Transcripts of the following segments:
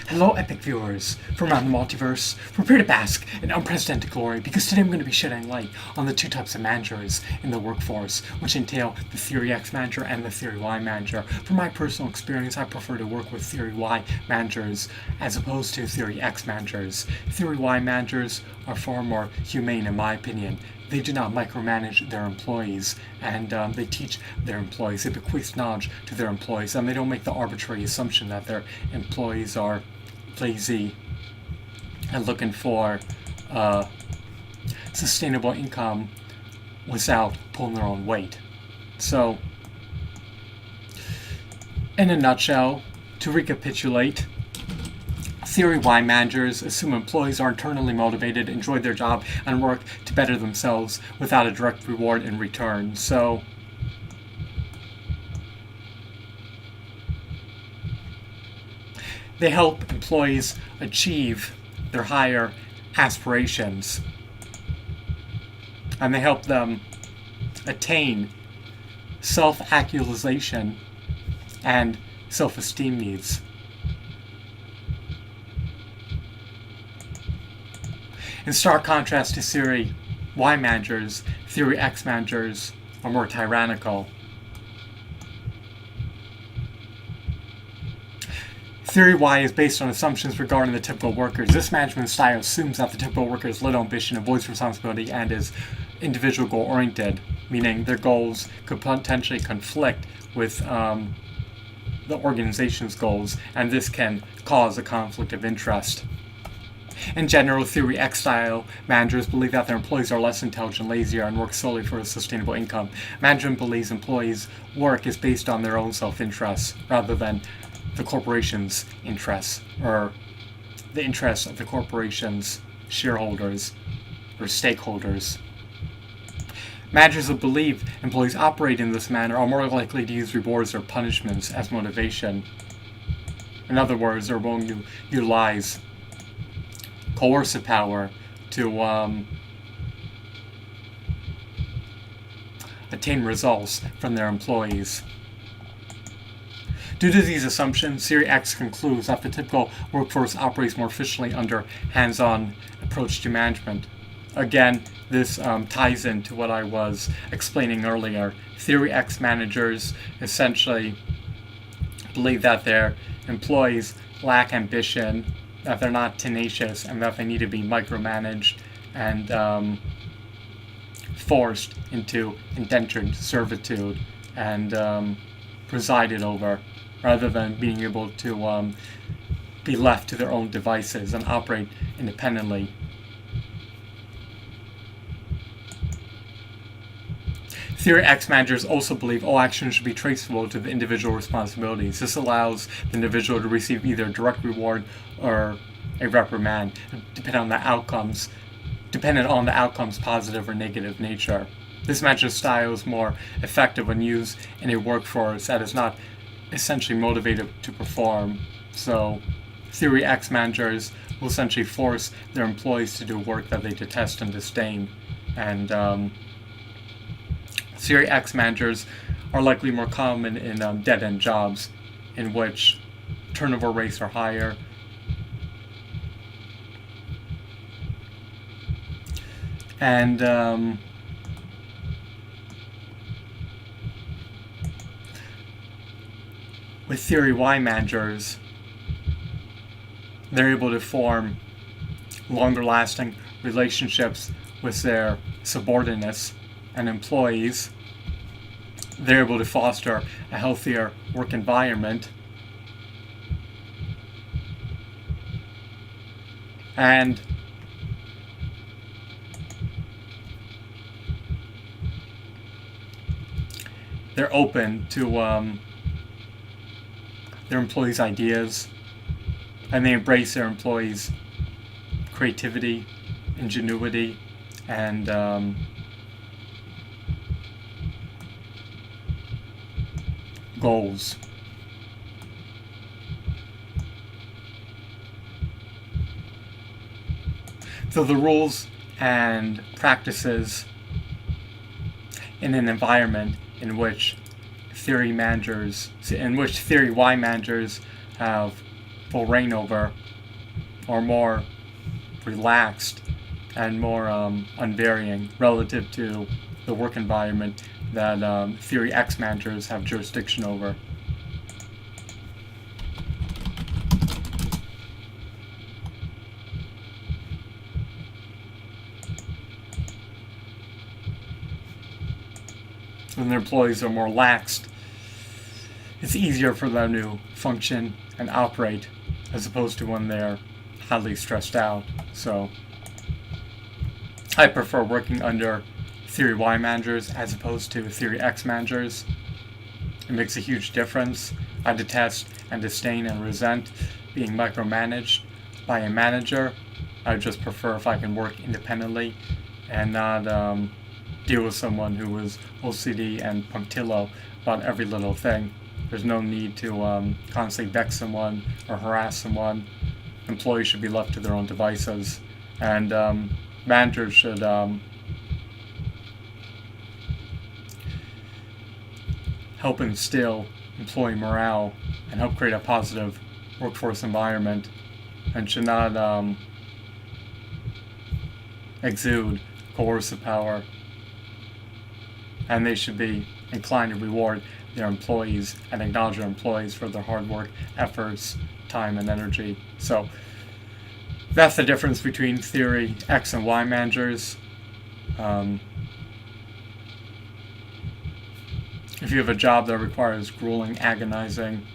Hello, epic viewers from around the multiverse. Prepare to bask in unprecedented glory, because today I'm going to be shedding light on the two types of managers in the workforce, which entail the Theory X manager and the Theory Y manager. From my personal experience, I prefer to work with Theory Y managers as opposed to Theory X managers. Theory Y managers are far more humane, in my opinion. They do not micromanage their employees, and they teach their employees. They bequeath knowledge to their employees, and they don't make the arbitrary assumption that their employees are lazy and looking for sustainable income without pulling their own weight. So, in a nutshell, to recapitulate, Theory Y managers assume employees are internally motivated, enjoy their job, and work to better themselves without a direct reward in return. So, they help employees achieve their higher aspirations, and they help them attain self-actualization and self-esteem needs. In stark contrast to Theory Y managers, Theory X managers are more tyrannical. Theory Y is based on assumptions regarding the typical workers. This management style assumes that the typical worker has little ambition, avoids responsibility, and is individual goal-oriented, meaning their goals could potentially conflict with the organization's goals, and this can cause a conflict of interest. In general, Theory X style managers believe that their employees are less intelligent, lazier, and work solely for a sustainable income. Management believes employees' work is based on their own self-interests rather than the corporation's interests, or the interests of the corporation's shareholders or stakeholders. Managers who believe employees operate in this manner are more likely to use rewards or punishments as motivation. In other words, they're willing to utilize coercive power to attain results from their employees. Due to these assumptions, Theory X concludes that the typical workforce operates more efficiently under hands-on approach to management. Again, this ties into what I was explaining earlier. Theory X managers essentially believe that their employees lack ambition, that they're not tenacious, and that they need to be micromanaged and forced into indentured servitude and presided over, rather than being able to be left to their own devices and operate independently. Theory X managers also believe all actions should be traceable to the individual responsibilities. This allows the individual to receive either a direct reward or a reprimand, depending on the outcome's positive or negative nature. This management style is more effective when used in a workforce that is not essentially motivated to perform. So, Theory X managers will essentially force their employees to do work that they detest and disdain, and Theory X managers are likely more common in dead-end jobs, in which turnover rates are higher, and with Theory Y managers, they're able to form longer-lasting relationships with their subordinates and employees. They're able to foster a healthier work environment, and they're open to their employees' ideas, and they embrace their employees' creativity, ingenuity, and goals. So the rules and practices in an environment in which Theory Y managers have will reign over, or more relaxed and more unvarying relative to the work environment that Theory X managers have jurisdiction over. When their employees are more laxed, it's easier for them to function and operate as opposed to when they're highly stressed out. So I prefer working under Theory Y managers as opposed to Theory X managers. It makes a huge difference. I detest and disdain and resent being micromanaged by a manager. I just prefer if I can work independently and not deal with someone who is OCD and punctilio about every little thing. There's no need to constantly vex someone or harass someone. Employees should be left to their own devices, and managers should help instill employee morale and help create a positive workforce environment, and should not exude coercive power. And they should be inclined to reward their employees and acknowledge their employees for their hard work, efforts, time, and energy. So that's the difference between Theory X and Y managers. If you have a job that requires grueling, agonizing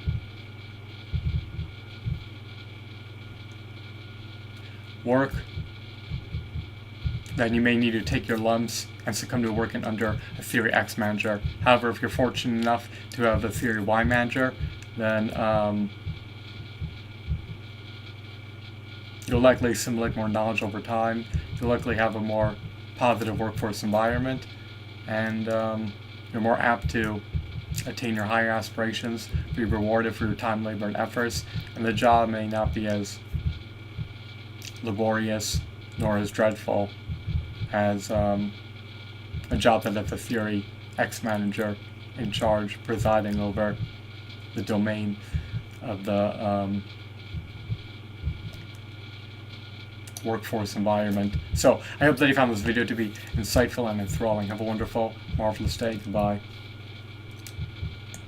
work, then you may need to take your lumps and succumb to working under a Theory X manager. However, if you're fortunate enough to have a Theory Y manager, then you'll likely assimilate more knowledge over time. You'll likely have a more positive workforce environment, and you're more apt to attain your higher aspirations, be rewarded for your time, labor, and efforts, and the job may not be as laborious nor as dreadful as a job that has a Theory X manager in charge, presiding over the domain of the workforce environment. So I hope that you found this video to be insightful and enthralling. Have a wonderful, marvelous day. Goodbye.